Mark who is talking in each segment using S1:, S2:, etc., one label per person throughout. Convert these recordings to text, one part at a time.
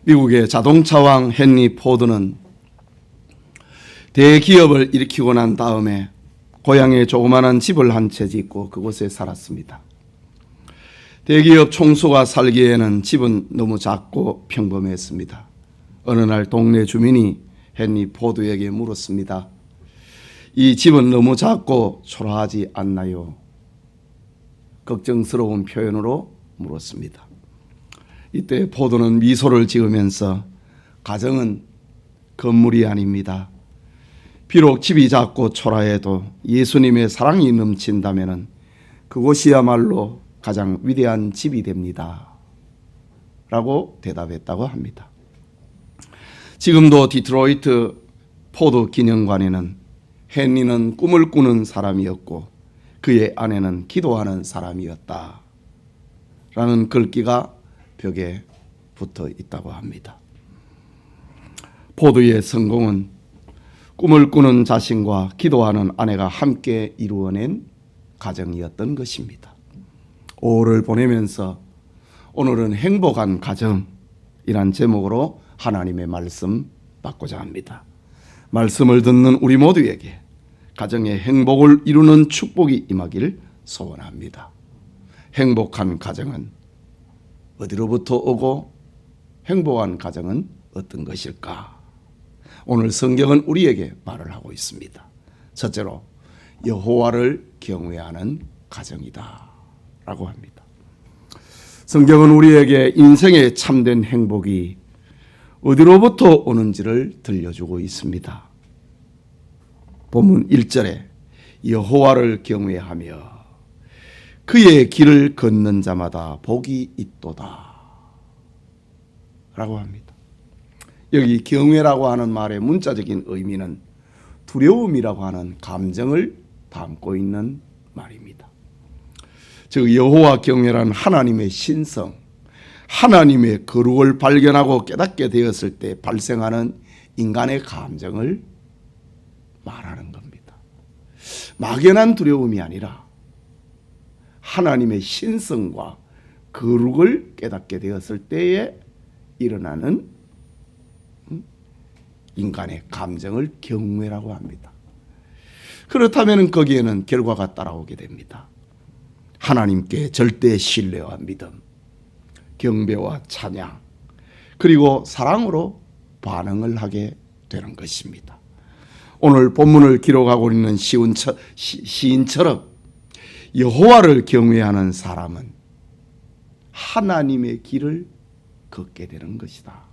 S1: 미국의 자동차왕 헨리 포드는 대기업을 일으키고 난 다음에 고향에 조그마한 집을 한 채 짓고 그곳에 살았습니다. 대기업 총수가 살기에는 집은 너무 작고 평범했습니다. 어느 날 동네 주민이 헨리 포드에게 물었습니다. 이 집은 너무 작고 초라하지 않나요? 걱정스러운 표현으로 물었습니다. 이때 포드는 미소를 지으면서 가정은 건물이 아닙니다. 비록 집이 작고 초라해도 예수님의 사랑이 넘친다면 그곳이야말로 가장 위대한 집이 됩니다. 라고 대답했다고 합니다. 지금도 디트로이트 포드 기념관에는 헨리는 꿈을 꾸는 사람이었고 그의 아내는 기도하는 사람이었다. 라는 글귀가 벽에 붙어 있다고 합니다. 포드의 성공은 꿈을 꾸는 자신과 기도하는 아내가 함께 이루어낸 가정이었던 것입니다. 5월을 보내면서 오늘은 행복한 가정이란 제목으로 하나님의 말씀 받고자 합니다. 말씀을 듣는 우리 모두에게 가정의 행복을 이루는 축복이 임하길 소원합니다. 행복한 가정은 어디로부터 오고 행복한 가정은 어떤 것일까? 오늘 성경은 우리에게 말을 하고 있습니다. 첫째로 여호와를 경외하는 가정이다 라고 합니다. 성경은 우리에게 인생의 참된 행복이 어디로부터 오는지를 들려주고 있습니다. 본문 1절에 여호와를 경외하며 그의 길을 걷는 자마다 복이 있도다 라고 합니다. 여기 경외라고 하는 말의 문자적인 의미는 두려움이라고 하는 감정을 담고 있는 말입니다. 즉 여호와 경외란 하나님의 신성, 하나님의 거룩을 발견하고 깨닫게 되었을 때 발생하는 인간의 감정을 말하는 겁니다. 막연한 두려움이 아니라 하나님의 신성과 거룩을 깨닫게 되었을 때에 일어나는 인간의 감정을 경외라고 합니다. 그렇다면 거기에는 결과가 따라오게 됩니다. 하나님께 절대 신뢰와 믿음, 경배와 찬양, 그리고 사랑으로 반응을 하게 되는 것입니다. 오늘 본문을 기록하고 있는 시인처럼 여호와를 경외하는 사람은 하나님의 길을 걷게 되는 것이다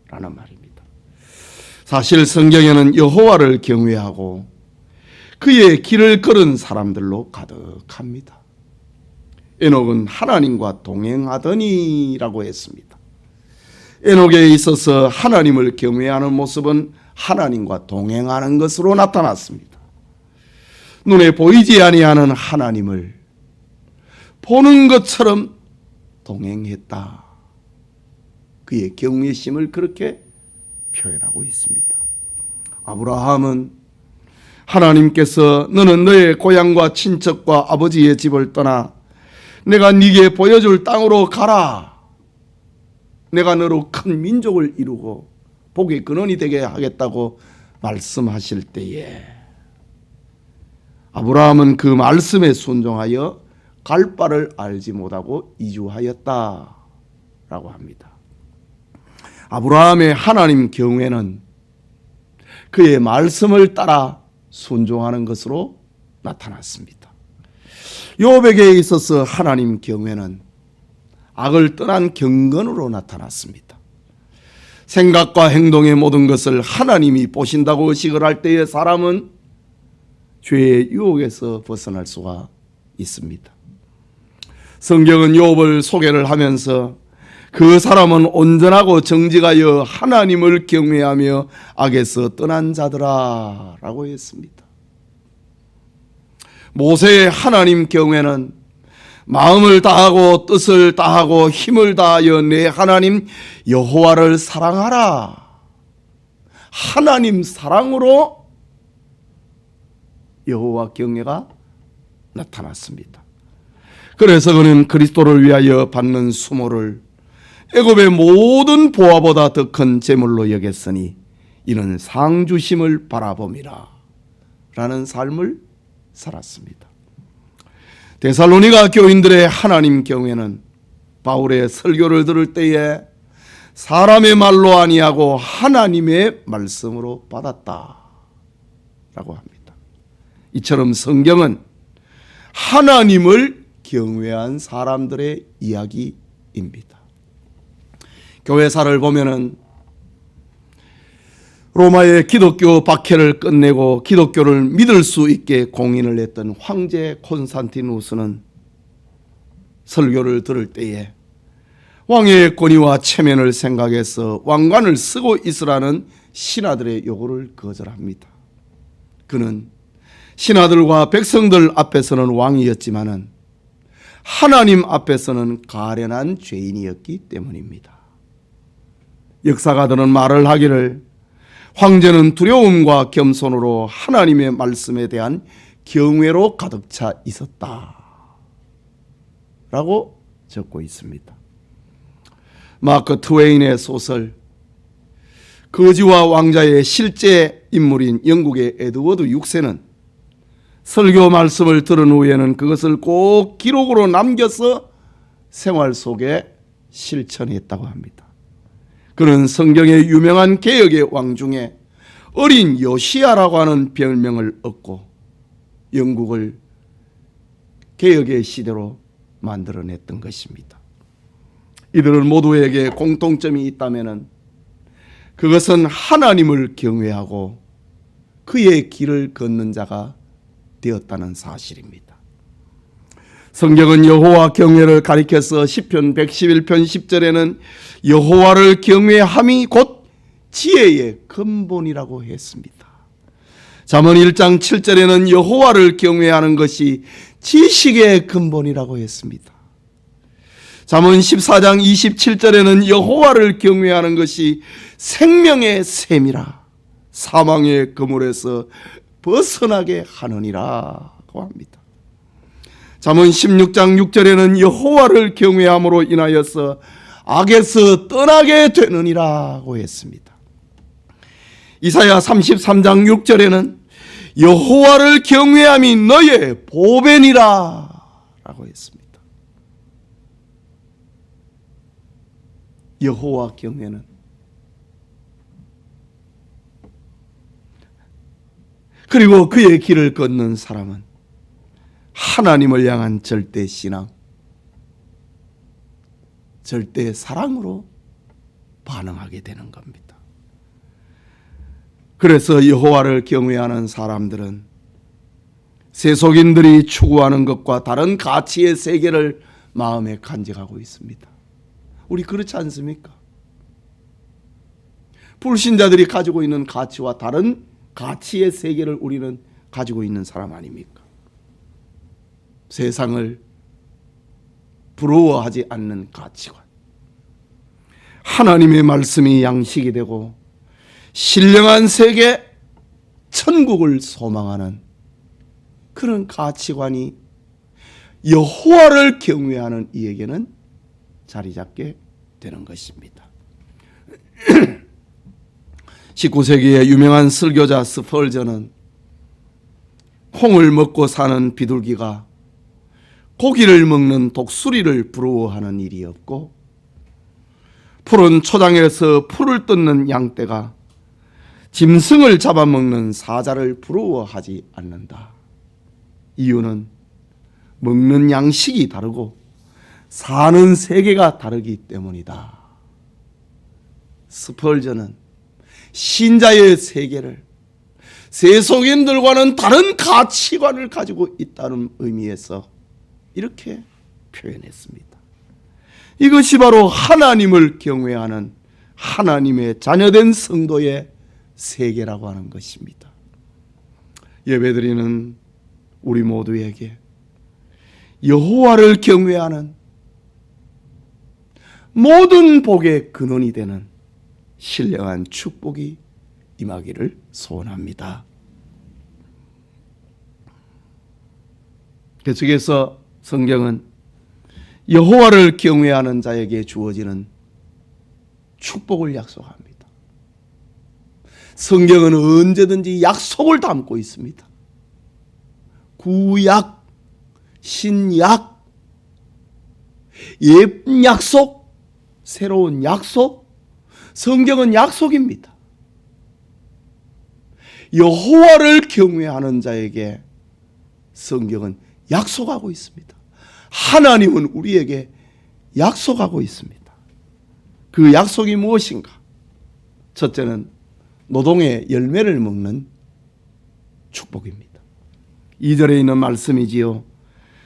S1: 라는 말입니다. 사실 성경에는 여호와를 경외하고 그의 길을 걸은 사람들로 가득합니다. 에녹은 하나님과 동행하더니라고 했습니다. 에녹에 있어서 하나님을 경외하는 모습은 하나님과 동행하는 것으로 나타났습니다. 눈에 보이지 아니하는 하나님을 보는 것처럼 동행했다. 그의 경외심을 그렇게 표현하고 있습니다. 아브라함은 하나님께서 너는 너의 고향과 친척과 아버지의 집을 떠나 내가 네게 보여줄 땅으로 가라. 내가 너로 큰 민족을 이루고 복의 근원이 되게 하겠다고 말씀하실 때에 아브라함은 그 말씀에 순종하여 갈 바를 알지 못하고 이주하였다라고 합니다. 아브라함의 하나님 경외는 그의 말씀을 따라 순종하는 것으로 나타났습니다. 욥에게 있어서 하나님 경외는 악을 떠난 경건으로 나타났습니다. 생각과 행동의 모든 것을 하나님이 보신다고 의식을 할 때에 사람은 죄의 유혹에서 벗어날 수가 있습니다. 성경은 욥을 소개를 하면서 그 사람은 온전하고 정직하여 하나님을 경외하며 악에서 떠난 자들아 라고 했습니다. 모세의 하나님 경외는 마음을 다하고 뜻을 다하고 힘을 다하여 내 하나님 여호와를 사랑하라. 하나님 사랑으로 여호와 경외가 나타났습니다. 그래서 그는 그리스도를 위하여 받는 수모를 애굽의 모든 보화보다 더 큰 재물로 여겼으니 이는 상주심을 바라봄이라 라는 삶을 살았습니다. 데살로니가 교인들의 하나님 경외는 바울의 설교를 들을 때에 사람의 말로 아니하고 하나님의 말씀으로 받았다 라고 합니다. 이처럼 성경은 하나님을 경외한 사람들의 이야기입니다. 교회사를 보면은 로마의 기독교 박해를 끝내고 기독교를 믿을 수 있게 공인을 했던 황제 콘스탄티누스는 설교를 들을 때에 왕의 권위와 체면을 생각해서 왕관을 쓰고 있으라는 신하들의 요구를 거절합니다. 그는 신하들과 백성들 앞에서는 왕이었지만은 하나님 앞에서는 가련한 죄인이었기 때문입니다. 역사가들은 말을 하기를 황제는 두려움과 겸손으로 하나님의 말씀에 대한 경외로 가득 차 있었다 라고 적고 있습니다. 마크 트웨인의 소설 거지와 왕자의 실제 인물인 영국의 에드워드 6세는 설교 말씀을 들은 후에는 그것을 꼭 기록으로 남겨서 생활 속에 실천했다고 합니다. 그는 성경의 유명한 개혁의 왕 중에 어린 요시야라고 하는 별명을 얻고 영국을 개혁의 시대로 만들어냈던 것입니다. 이들은 모두에게 공통점이 있다면 그것은 하나님을 경외하고 그의 길을 걷는 자가 되었다는 사실입니다. 성경은 여호와 경외를 가리켜서 시편 111편 10절에는 여호와를 경외함이 곧 지혜의 근본이라고 했습니다. 잠언 1장 7절에는 여호와를 경외하는 것이 지식의 근본이라고 했습니다. 잠언 14장 27절에는 여호와를 경외하는 것이 생명의 샘이라 사망의 그물에서 벗어나게 하느니라고 합니다. 잠언 16장 6절에는 여호와를 경외함으로 인하여서 악에서 떠나게 되느니라고 했습니다. 이사야 33장 6절에는 여호와를 경외함이 너의 보배니라 라고 했습니다. 여호와 경외는 그리고 그의 길을 걷는 사람은 하나님을 향한 절대 신앙, 절대 사랑으로 반응하게 되는 겁니다. 그래서 여호와를 경외하는 사람들은 세속인들이 추구하는 것과 다른 가치의 세계를 마음에 간직하고 있습니다. 우리 그렇지 않습니까? 불신자들이 가지고 있는 가치와 다른 가치의 세계를 우리는 가지고 있는 사람 아닙니까? 세상을 부러워하지 않는 가치관, 하나님의 말씀이 양식이 되고 신령한 세계, 천국을 소망하는 그런 가치관이 여호와를 경외하는 이에게는 자리 잡게 되는 것입니다. 19세기의 유명한 설교자 스펄전은 콩을 먹고 사는 비둘기가 고기를 먹는 독수리를 부러워하는 일이 없고 푸른 초장에서 풀을 뜯는 양떼가 짐승을 잡아먹는 사자를 부러워하지 않는다. 이유는 먹는 양식이 다르고 사는 세계가 다르기 때문이다. 스펄전은 신자의 세계를 세속인들과는 다른 가치관을 가지고 있다는 의미에서 이렇게 표현했습니다. 이것이 바로 하나님을 경외하는 하나님의 자녀된 성도의 세계라고 하는 것입니다. 예배드리는 우리 모두에게 여호와를 경외하는 모든 복의 근원이 되는 신령한 축복이 임하기를 소원합니다. 계속해서 성경은 여호와를 경외하는 자에게 주어지는 축복을 약속합니다. 성경은 언제든지 약속을 담고 있습니다. 구약, 신약, 옛 약속, 새로운 약속, 성경은 약속입니다. 여호와를 경외하는 자에게 성경은 약속하고 있습니다. 하나님은 우리에게 약속하고 있습니다. 그 약속이 무엇인가? 첫째는 노동의 열매를 먹는 축복입니다. 2절에 있는 말씀이지요.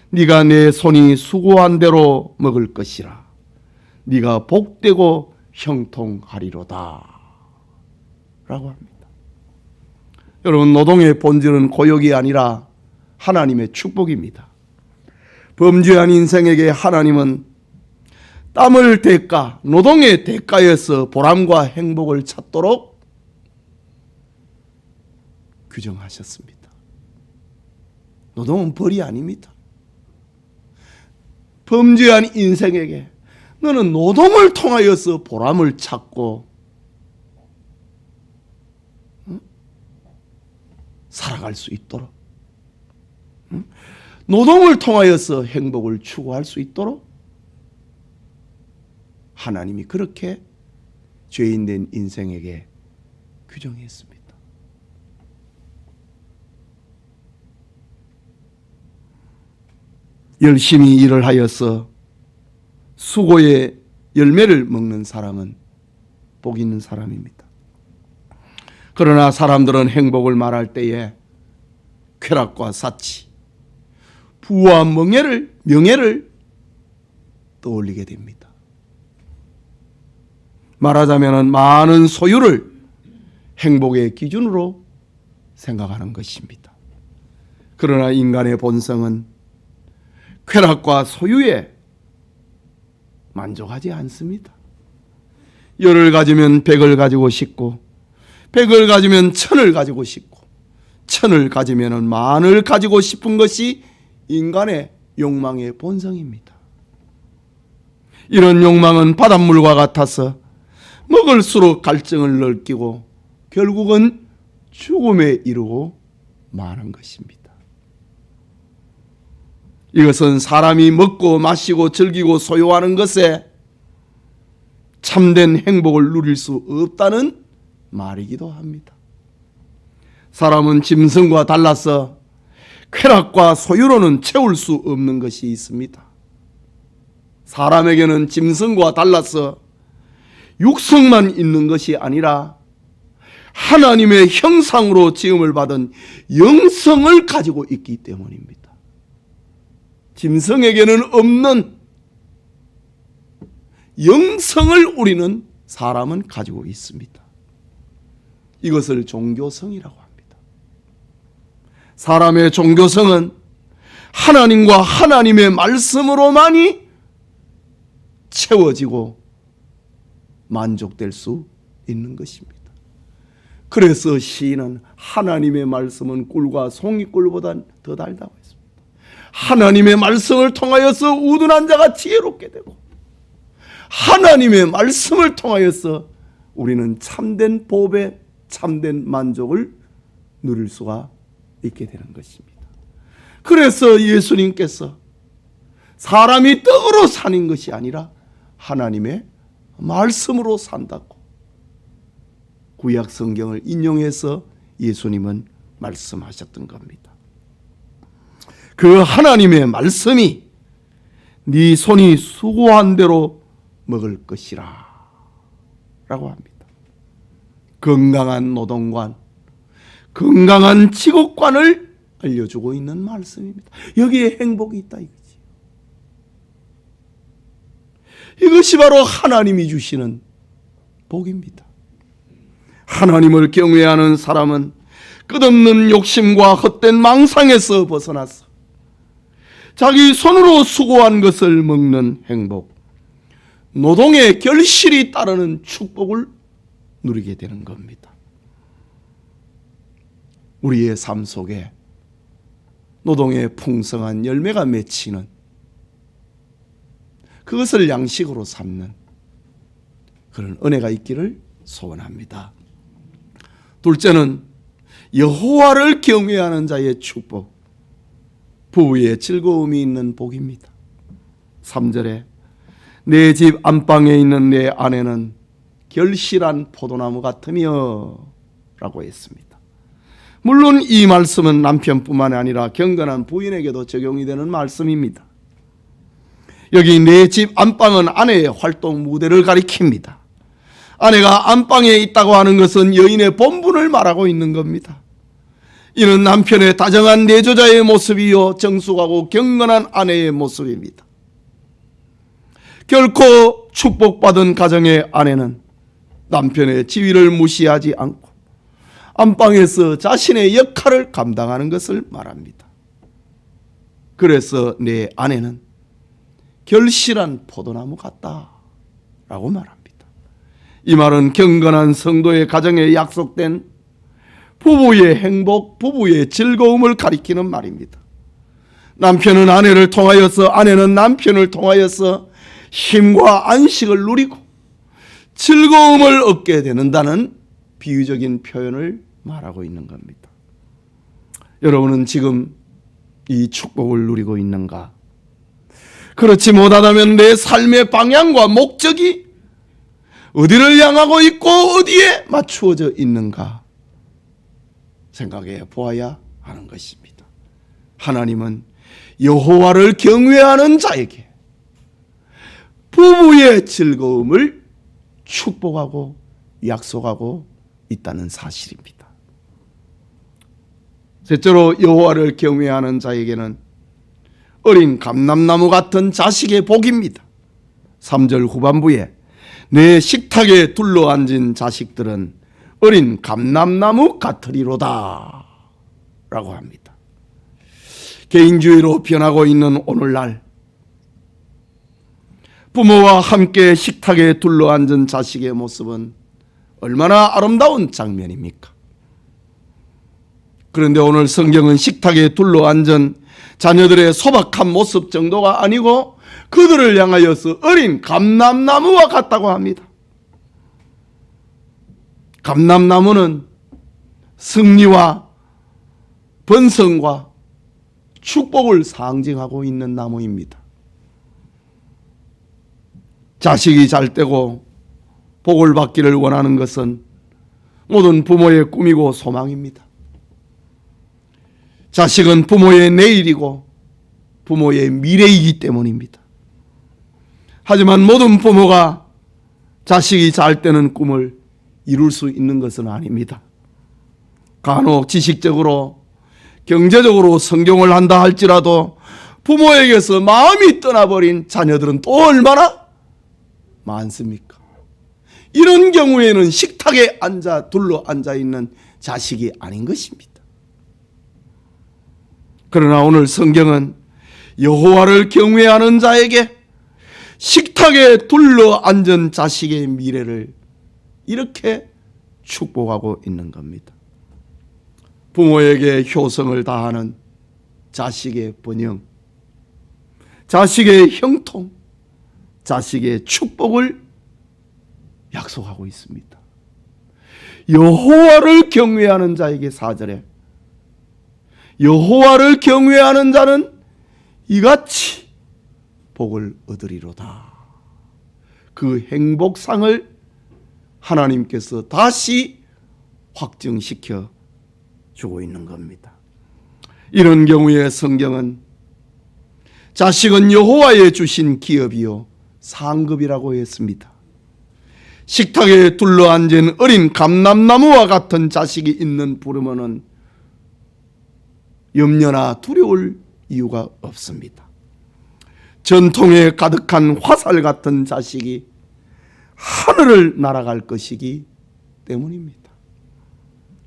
S1: 네가 내 손이 수고한 대로 먹을 것이라. 네가 복되고 형통하리로다 라고 합니다. 여러분, 노동의 본질은 고역이 아니라 하나님의 축복입니다. 범죄한 인생에게 하나님은 땀을 대가, 노동의 대가에서 보람과 행복을 찾도록 규정하셨습니다. 노동은 벌이 아닙니다. 범죄한 인생에게 너는 노동을 통하여서 보람을 찾고 살아갈 수 있도록, 노동을 통하여서 행복을 추구할 수 있도록 하나님이 그렇게 죄인된 인생에게 규정했습니다. 열심히 일을 하여서 수고의 열매를 먹는 사람은 복 있는 사람입니다. 그러나 사람들은 행복을 말할 때에 쾌락과 사치, 부와 명예를 떠올리게 됩니다. 말하자면 많은 소유를 행복의 기준으로 생각하는 것입니다. 그러나 인간의 본성은 쾌락과 소유에 만족하지 않습니다. 열을 가지면 백을 가지고 싶고, 백을 가지면 천을 가지고 싶고, 천을 가지면 만을 가지고 싶은 것이 인간의 욕망의 본성입니다. 이런 욕망은 바닷물과 같아서 먹을수록 갈증을 넓히고 결국은 죽음에 이르고 마는 것입니다. 이것은 사람이 먹고 마시고 즐기고 소유하는 것에 참된 행복을 누릴 수 없다는 말이기도 합니다. 사람은 짐승과 달라서 쾌락과 소유로는 채울 수 없는 것이 있습니다. 사람에게는 짐승과 달라서 육성만 있는 것이 아니라 하나님의 형상으로 지음을 받은 영성을 가지고 있기 때문입니다. 짐승에게는 없는 영성을 우리는 사람은 가지고 있습니다. 이것을 종교성이라고 합니다. 사람의 종교성은 하나님과 하나님의 말씀으로만이 채워지고 만족될 수 있는 것입니다. 그래서 시인은 하나님의 말씀은 꿀과 송이꿀보다 더 달다고 했습니다. 하나님의 말씀을 통하여서 우둔한 자가 지혜롭게 되고, 하나님의 말씀을 통하여서 우리는 참된 복에 참된 만족을 누릴 수가 있게 되는 것입니다. 그래서 예수님께서 사람이 떡으로 사는 것이 아니라 하나님의 말씀으로 산다고 구약 성경을 인용해서 예수님은 말씀하셨던 겁니다. 그 하나님의 말씀이 네 손이 수고한 대로 먹을 것이라 라고 합니다. 건강한 노동관, 건강한 직업관을 알려주고 있는 말씀입니다. 여기에 행복이 있다 이거지. 이것이 바로 하나님이 주시는 복입니다. 하나님을 경외하는 사람은 끝없는 욕심과 헛된 망상에서 벗어나서 자기 손으로 수고한 것을 먹는 행복, 노동의 결실이 따르는 축복을 누리게 되는 겁니다. 우리의 삶 속에 노동의 풍성한 열매가 맺히는, 그것을 양식으로 삼는 그런 은혜가 있기를 소원합니다. 둘째는 여호와를 경외하는 자의 축복, 부부의 즐거움이 있는 복입니다. 3절에 내 집 안방에 있는 내 아내는 결실한 포도나무 같으며 라고 했습니다. 물론 이 말씀은 남편뿐만 아니라 경건한 부인에게도 적용이 되는 말씀입니다. 여기 내 집 안방은 아내의 활동 무대를 가리킵니다. 아내가 안방에 있다고 하는 것은 여인의 본분을 말하고 있는 겁니다. 이는 남편의 다정한 내조자의 모습이요 정숙하고 경건한 아내의 모습입니다. 결코 축복받은 가정의 아내는 남편의 지위를 무시하지 않고 안방에서 자신의 역할을 감당하는 것을 말합니다. 그래서 내 아내는 결실한 포도나무 같다라고 말합니다. 이 말은 경건한 성도의 가정에 약속된 부부의 행복, 부부의 즐거움을 가리키는 말입니다. 남편은 아내를 통하여서, 아내는 남편을 통하여서 힘과 안식을 누리고 즐거움을 얻게 되는다는 비유적인 표현을 말하고 있는 겁니다. 여러분은 지금 이 축복을 누리고 있는가? 그렇지 못하다면 내 삶의 방향과 목적이 어디를 향하고 있고 어디에 맞추어져 있는가 생각해 보아야 하는 것입니다. 하나님은 여호와를 경외하는 자에게 부부의 즐거움을 축복하고 약속하고 있다는 사실입니다. 셋째로 여호와를 경외하는 자에게는 어린 감람나무 같은 자식의 복입니다. 3절 후반부에 내 식탁에 둘러앉은 자식들은 어린 감람나무 같으리로다 라고 합니다. 개인주의로 변하고 있는 오늘날 부모와 함께 식탁에 둘러앉은 자식의 모습은 얼마나 아름다운 장면입니까? 그런데 오늘 성경은 식탁에 둘러앉은 자녀들의 소박한 모습 정도가 아니고 그들을 향하여서 어린 감람나무와 같다고 합니다. 감람나무는 승리와 번성과 축복을 상징하고 있는 나무입니다. 자식이 잘 되고 복을 받기를 원하는 것은 모든 부모의 꿈이고 소망입니다. 자식은 부모의 내일이고 부모의 미래이기 때문입니다. 하지만 모든 부모가 자식이 잘 되는 꿈을 이룰 수 있는 것은 아닙니다. 간혹 지식적으로 경제적으로 성공을 한다 할지라도 부모에게서 마음이 떠나버린 자녀들은 또 얼마나 많습니까? 이런 경우에는 식탁에 둘러 앉아 있는 자식이 아닌 것입니다. 그러나 오늘 성경은 여호와를 경외하는 자에게 식탁에 둘러 앉은 자식의 미래를 이렇게 축복하고 있는 겁니다. 부모에게 효성을 다하는 자식의 번영, 자식의 형통, 자식의 축복을 약속하고 있습니다. 여호와를 경외하는 자에게 4절에 여호와를 경외하는 자는 이같이 복을 얻으리로다. 그 행복상을 하나님께서 다시 확증시켜 주고 있는 겁니다. 이런 경우에 성경은 자식은 여호와의 주신 기업이요 상급이라고 했습니다. 식탁에 둘러앉은 어린 감람나무와 같은 자식이 있는 부르면은 염려나 두려울 이유가 없습니다. 전통에 가득한 화살 같은 자식이 하늘을 날아갈 것이기 때문입니다.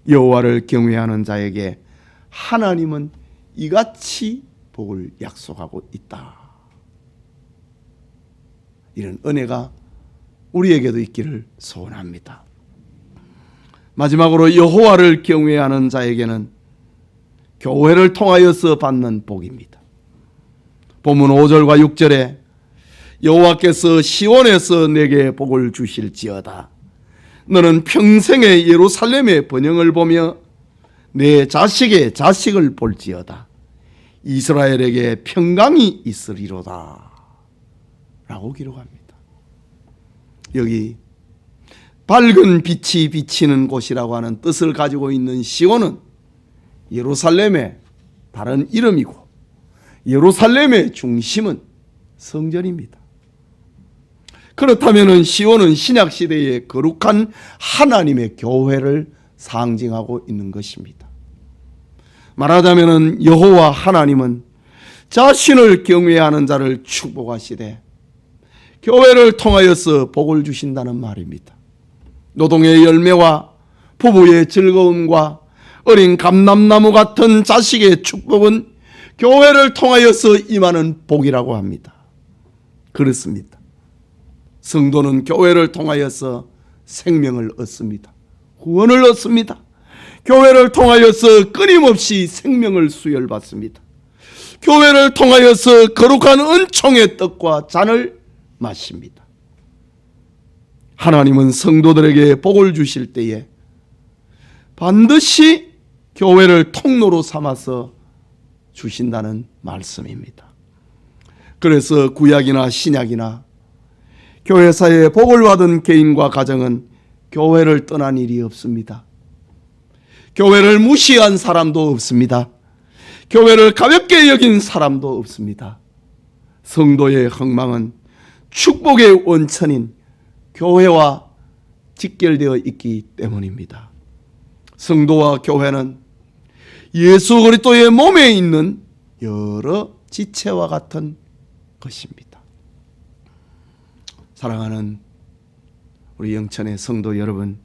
S1: 여호와를 경외하는 자에게 하나님은 이같이 복을 약속하고 있다. 이런 은혜가 우리에게도 있기를 소원합니다. 마지막으로 여호와를 경외하는 자에게는 교회를 통하여서 받는 복입니다. 본문 5절과 6절에 여호와께서 시온에서 내게 복을 주실지어다. 너는 평생에 예루살렘의 번영을 보며 내 자식의 자식을 볼지어다. 이스라엘에게 평강이 있으리로다. 라고 기록합니다. 여기 밝은 빛이 비치는 곳이라고 하는 뜻을 가지고 있는 시온은 예루살렘의 다른 이름이고, 예루살렘의 중심은 성전입니다. 그렇다면 시온은 신약시대의 거룩한 하나님의 교회를 상징하고 있는 것입니다. 말하자면 여호와 하나님은 자신을 경외하는 자를 축복하시되 교회를 통하여서 복을 주신다는 말입니다. 노동의 열매와 부부의 즐거움과 어린 감람나무 같은 자식의 축복은 교회를 통하여서 임하는 복이라고 합니다. 그렇습니다. 성도는 교회를 통하여서 생명을 얻습니다. 구원을 얻습니다. 교회를 통하여서 끊임없이 생명을 수혈받습니다. 교회를 통하여서 거룩한 은총의 떡과 잔을 마십니다. 하나님은 성도들에게 복을 주실 때에 반드시 교회를 통로로 삼아서 주신다는 말씀입니다. 그래서 구약이나 신약이나 교회사에 복을 받은 개인과 가정은 교회를 떠난 일이 없습니다. 교회를 무시한 사람도 없습니다. 교회를 가볍게 여긴 사람도 없습니다. 성도의 흥망은 축복의 원천인 교회와 직결되어 있기 때문입니다. 성도와 교회는 예수 그리스도의 몸에 있는 여러 지체와 같은 것입니다. 사랑하는 우리 영천의 성도 여러분,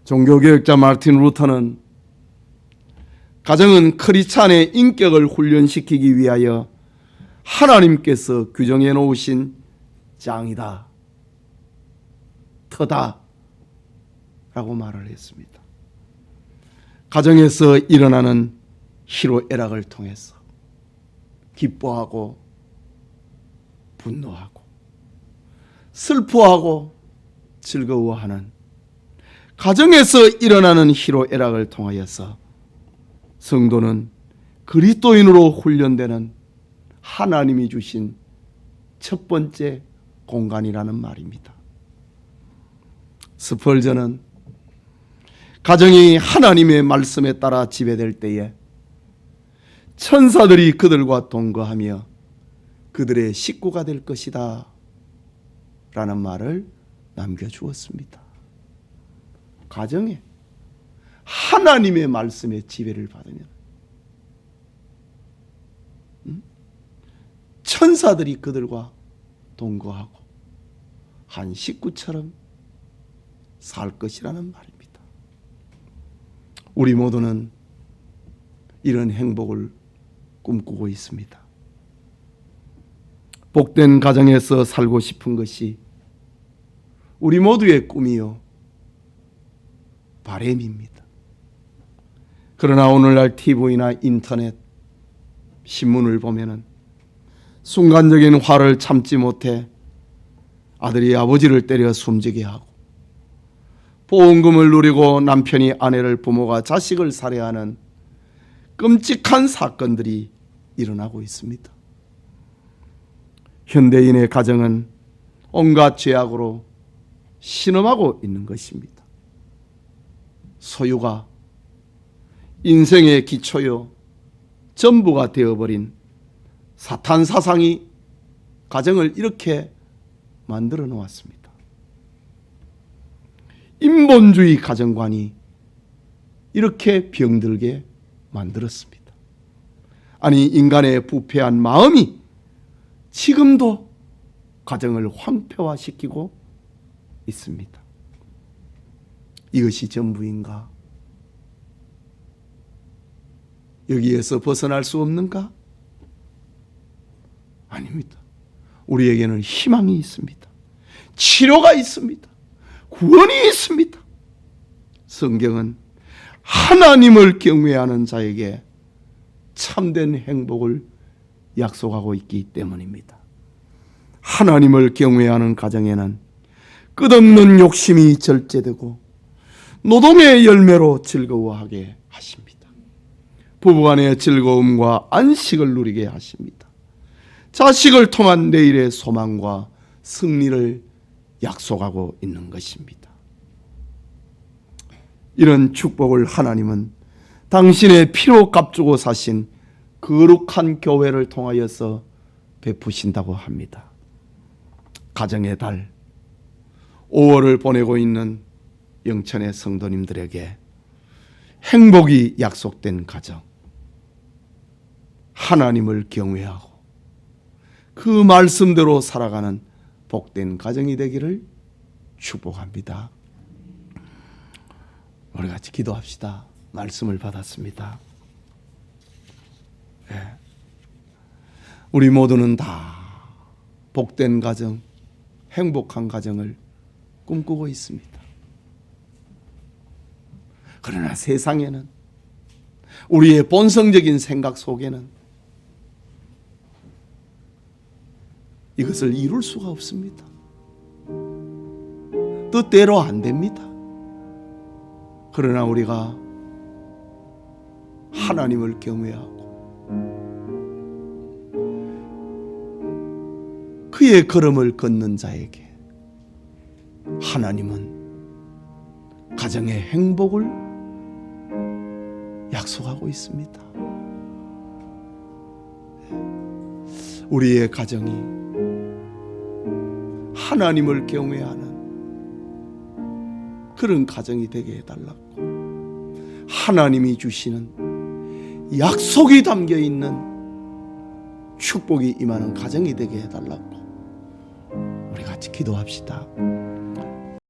S1: 종교개혁자 마르틴 루터는 가정은 크리스찬의 인격을 훈련시키기 위하여 하나님께서 규정해 놓으신 짱이다, 터다 라고 말을 했습니다. 가정에서 일어나는 희로애락을 통해서 기뻐하고 분노하고 슬퍼하고 즐거워하는 가정에서 일어나는 희로애락을 통하여서 성도는 그리스도인으로 훈련되는 하나님이 주신 첫 번째 공간이라는 말입니다. 스펄전은 가정이 하나님의 말씀에 따라 지배될 때에 천사들이 그들과 동거하며 그들의 식구가 될 것이다 라는 말을 남겨주었습니다. 가정에 하나님의 말씀에 지배를 받으면 천사들이 그들과 동거하고 한 식구처럼 살 것이라는 말입니다. 우리 모두는 이런 행복을 꿈꾸고 있습니다. 복된 가정에서 살고 싶은 것이 우리 모두의 꿈이요 바람입니다. 그러나 오늘날 TV나 인터넷, 신문을 보면은 순간적인 화를 참지 못해 아들이 아버지를 때려 숨지게 하고 보험금을 누리고 남편이 아내를, 부모가 자식을 살해하는 끔찍한 사건들이 일어나고 있습니다. 현대인의 가정은 온갖 죄악으로 신음하고 있는 것입니다. 소유가 인생의 기초요 전부가 되어버린 사탄 사상이 가정을 이렇게 만들어 놓았습니다. 인본주의 가정관이 이렇게 병들게 만들었습니다. 아니, 인간의 부패한 마음이 지금도 가정을 황폐화시키고 있습니다. 이것이 전부인가? 여기에서 벗어날 수 없는가? 아닙니다. 우리에게는 희망이 있습니다. 치료가 있습니다. 구원이 있습니다. 성경은 하나님을 경외하는 자에게 참된 행복을 약속하고 있기 때문입니다. 하나님을 경외하는 가정에는 끝없는 욕심이 절제되고 노동의 열매로 즐거워하게 하십니다. 부부간의 즐거움과 안식을 누리게 하십니다. 자식을 통한 내일의 소망과 승리를 약속하고 있는 것입니다. 이런 축복을 하나님은 당신의 피로 값주고 사신 거룩한 교회를 통하여서 베푸신다고 합니다. 가정의 달 5월을 보내고 있는 영천의 성도님들에게 행복이 약속된 가정, 하나님을 경외하고 그 말씀대로 살아가는 복된 가정이 되기를 축복합니다. 우리 같이 기도합시다. 말씀을 받았습니다. 네. 우리 모두는 다 복된 가정, 행복한 가정을 꿈꾸고 있습니다. 그러나 세상에는, 우리의 본성적인 생각 속에는 이것을 이룰 수가 없습니다. 뜻대로 안 됩니다. 그러나 우리가 하나님을 경외하고 그의 걸음을 걷는 자에게 하나님은 가정의 행복을 약속하고 있습니다. 우리의 가정이 하나님을 경외하는 그런 가정이 되게 해달라고, 하나님이 주시는 약속이 담겨있는 축복이 임하는 가정이 되게 해달라고 우리 같이 기도합시다.